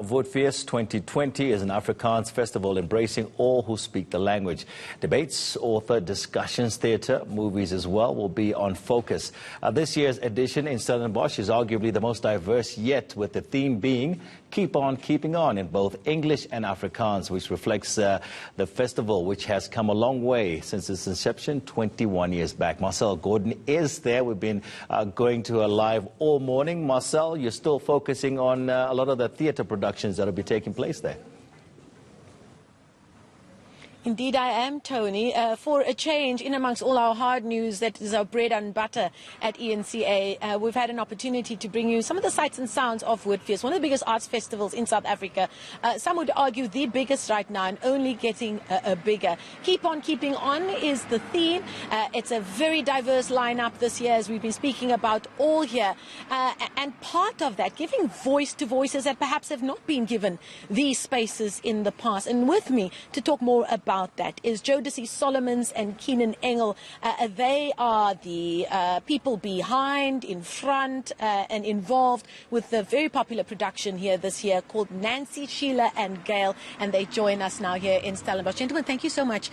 Woordfees 2020 is an Afrikaans festival embracing all who speak the language. Debates, author, discussions, theatre, movies as well will be on focus. This year's edition in Stellenbosch is arguably the most diverse yet, with the theme being Keep On Keeping On in both English and Afrikaans, which reflects the festival, which has come a long way since its inception 21 years back. Marcel Gordon is there. We've been going to a live all morning. Marcel, you're still focusing on a lot of the theatre productions that will be taking place there. Indeed I am, Tony. For a change, in amongst all our hard news that is our bread and butter at ENCA, we've had an opportunity to bring you some of the sights and sounds of Woordfees, one of the biggest arts festivals in South Africa. Some would argue the biggest right now and only getting bigger. Keep on keeping on is the theme. It's a very diverse lineup this year, as we've been speaking about all year. And part of that, giving voice to voices that perhaps have not been given these spaces in the past. And with me to talk more about that is Jodeci Solomons and Keenan Engel. They are the people behind, in front, and involved with the very popular production here this year called Nancy, Sheila and Gail, and they join us now here in Stellenbosch. Gentlemen, thank you so much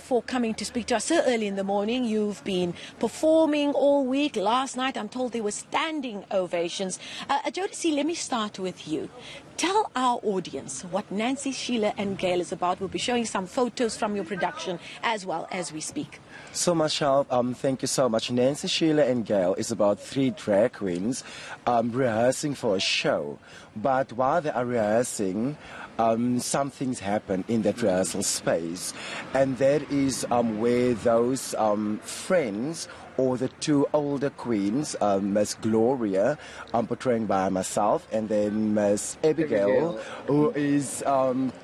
for coming to speak to us so early in the morning. You've been performing all week. Last night, I'm told there were standing ovations. Jodeci, let me start with you. Tell our audience what Nancy, Sheila and Gail is about. We'll be showing some photos from your production as well as we speak. So, Marshall, thank you so much. Nancy, Sheila and Gail is about three drag queens rehearsing for a show. But while they are rehearsing, some things happen in that rehearsal space. And that is where those friends or the two older queens, Miss Gloria, portraying by myself, and then Miss Abigail, who is,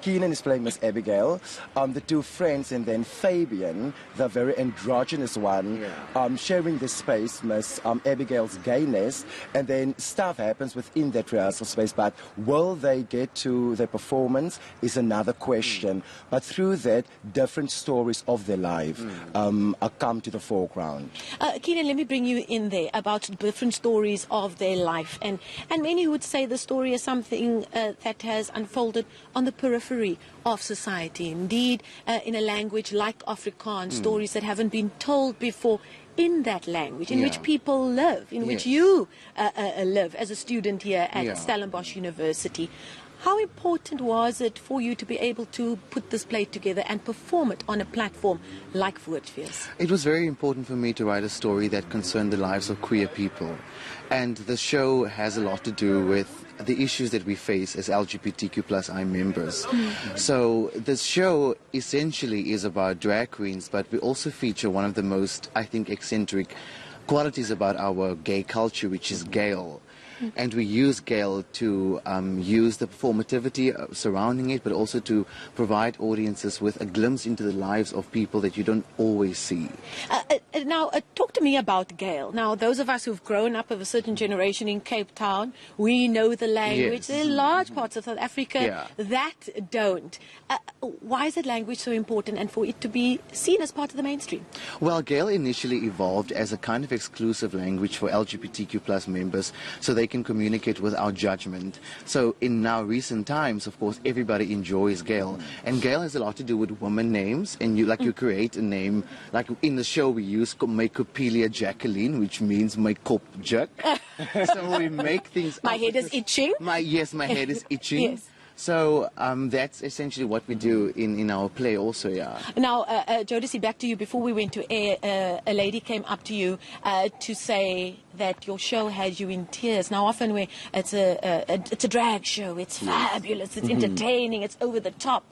Keenan is playing Miss Abigail, the two friends, and then Fabian, the very androgynous one, sharing the space, Miss Abigail's gayness, and then stuff happens within that rehearsal space, but will they get to the performance is another question. But through that, different stories of their life come to the foreground. Keenan, let me bring you in there about different stories of their life. And many would say the story is something that has unfolded on the periphery of society. Indeed, in a language like Afrikaans, stories that haven't been told before in that language, in which people live, in which you live as a student here at Stellenbosch University. How important was it for you to be able to put this play together and perform it on a platform like Woordfees? It was very important for me to write a story that concerned the lives of queer people. And the show has a lot to do with the issues that we face as LGBTQ+I members. So the show essentially is about drag queens, but we also feature one of the most, I think, eccentric qualities about our gay culture, which is Gail. And we use Gail to use the performativity surrounding it, but also to provide audiences with a glimpse into the lives of people that you don't always see. Now, talk to me about Gail. Now, those of us who've grown up of a certain generation in Cape Town, we know the language. There are large parts of South Africa that don't. Why is that language so important, and for it to be seen as part of the mainstream? Well, Gail initially evolved as a kind of exclusive language for LGBTQ+ members, so they can communicate without judgment. So in now recent times, of course, everybody enjoys Gail. And Gail has a lot to do with woman names, and you create a name, like in the show we use Maikopelia Jacqueline, which means my kop jack. So we make things My head is itching. My head is itching. Yes. So that's essentially what we do in our play also, Now, Jodeci, back to you. Before we went to air, a lady came up to you to say that your show had you in tears. Now, often it's a drag show. It's fabulous. It's entertaining. It's over the top.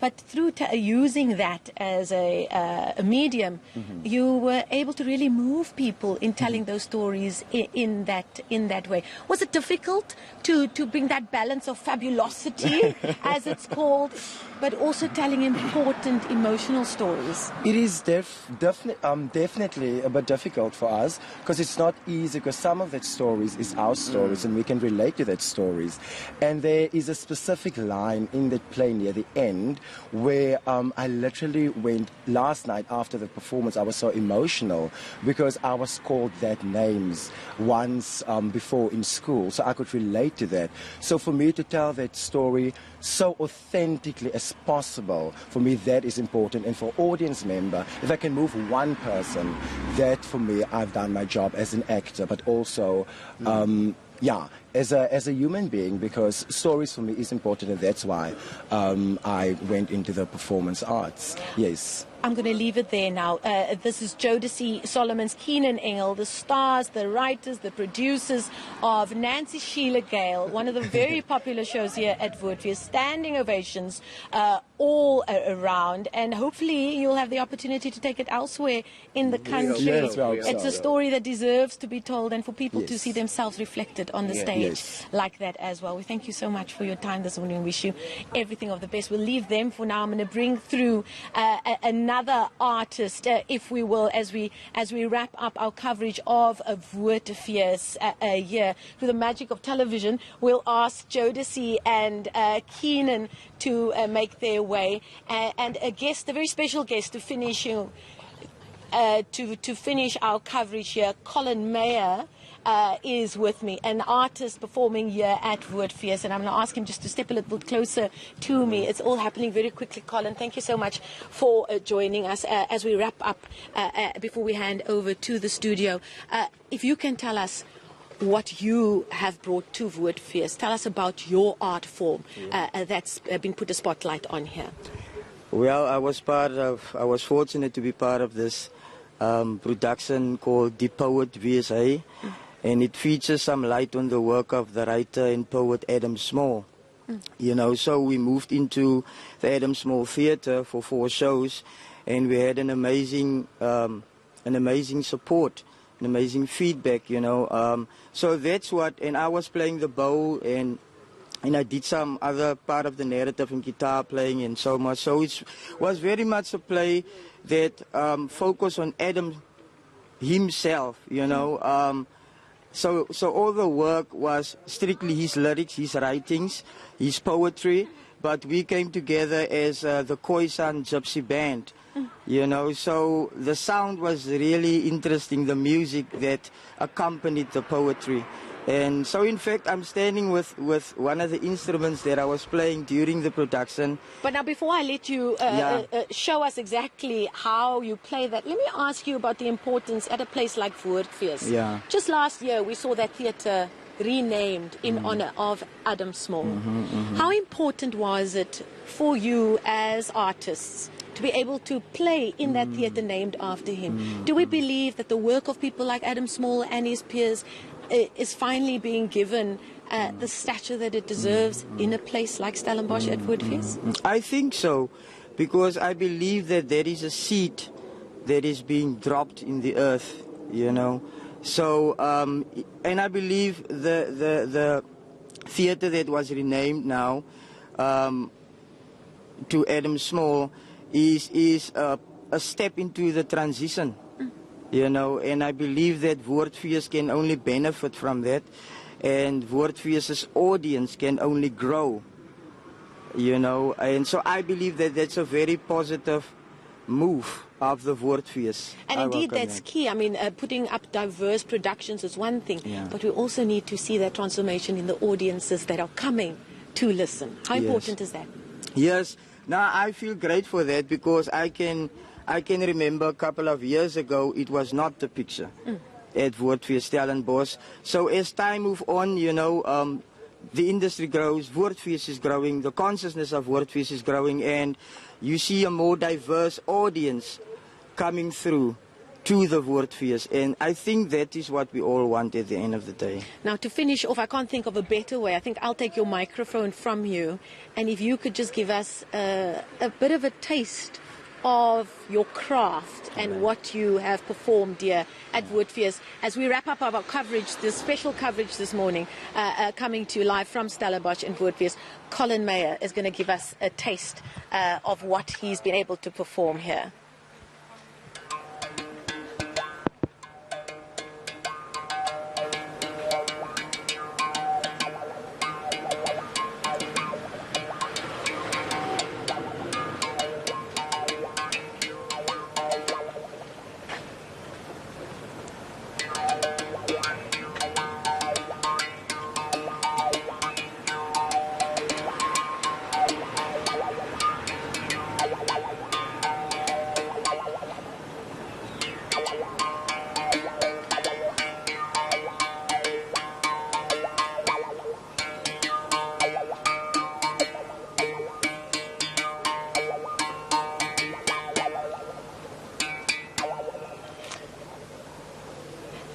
But through using that as a medium, you were able to really move people in telling those stories in that way. Was it difficult to bring that balance of fabulosity, as it's called, but also telling important emotional stories? It is definitely a bit difficult for us, because it's not easy, because some of that stories is our stories and we can relate to that stories. And there is a specific line in that play near the end where I literally went last night after the performance. I was so emotional because I was called that names once before in school, so I could relate to that. So for me to tell that story so authentically as possible, for me that is important. And for audience member, if I can move one person, that for me I've done my job as an actor, but also yeah, as a human being, because stories for me is important, and that's why I went into the performance arts. Yes. I'm going to leave it there now. This is Jodeci Solomon's Keenan Engel, the stars, the writers, the producers of Nancy Sheila Gale, one of the very popular shows here at Woordfees. Standing ovations all around, and hopefully you'll have the opportunity to take it elsewhere in the country. Yes, it's a story that deserves to be told, and for people to see themselves reflected on the stage like that as well. We thank you so much for your time this morning. We wish you everything of the best. We'll leave them for now. I'm going to bring through another artist, if we will, as we wrap up our coverage of Woordfees here. Through the magic of television, we'll ask Jodeci and Keenan to make their way, and a guest, a very special guest, to finish to finish our coverage here. Colin Mayer is with me, an artist performing here at Woordfees, and I'm going to ask him just to step a little closer to me. It's all happening very quickly. Colin, thank you so much for joining us as we wrap up before we hand over to the studio. If you can tell us what you have brought to Woordfees, tell us about your art form that's been put a spotlight on here. Well, I was fortunate to be part of this production called The Poet VSA, and it features some light on the work of the writer and poet Adam Small. You know, so we moved into the Adam Small Theatre for 4 shows, and we had an amazing support, an amazing feedback, you know. So that's what, and I was playing the bow, and I did some other part of the narrative and guitar playing and so much. So it was very much a play that focused on Adam himself, you know. So all the work was strictly his lyrics, his writings, his poetry, but we came together as the Khoisan Gypsy Band, you know. So the sound was really interesting, the music that accompanied the poetry. And so, in fact, I'm standing with one of the instruments that I was playing during the production. But now, before I let you show us exactly how you play that, let me ask you about the importance at a place like Woordfees. Yeah. Just last year, we saw that theatre renamed in honor of Adam Small. How important was it for you as artists to be able to play in that theatre named after him? Do we believe that the work of people like Adam Small and his peers is finally being given the stature that it deserves in a place like Stellenbosch at Woordfees? I think so, because I believe that there is a seed that is being dropped in the earth, you know. So, and I believe the theatre that was renamed now to Adam Small is a step into the transition. You know, and I believe that Woordfees can only benefit from that, and Woordfees' audience can only grow, you know, and so I believe that that's a very positive move of the Woordfees. And indeed, that's key. I mean, putting up diverse productions is one thing, but we also need to see that transformation in the audiences that are coming to listen. How important is that? Yes. Now, I feel great for that, because I can remember a couple of years ago, it was not the picture at Woordfees Stellenbosch. So as time moves on, you know, the industry grows, Woordfees is growing, the consciousness of Woordfees is growing, and you see a more diverse audience coming through to the Woordfees, and I think that is what we all want at the end of the day. Now, to finish off, I can't think of a better way. I think I'll take your microphone from you, and if you could just give us a bit of a taste of your craft and what you have performed here at Woordfees as we wrap up our coverage, this special coverage this morning, coming to you live from Stellenbosch and Woordfees. Colin Mayer is going to give us a taste of what he's been able to perform here.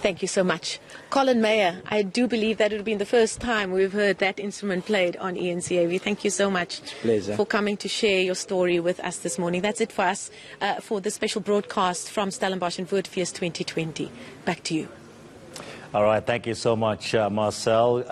Thank you so much. Colin Mayer, I do believe that it would have been the first time we've heard that instrument played on ENCAV. Thank you so much for coming to share your story with us this morning. That's it for us for the special broadcast from Stellenbosch and Woordfees 2020. Back to you. All right, thank you so much, Marcel.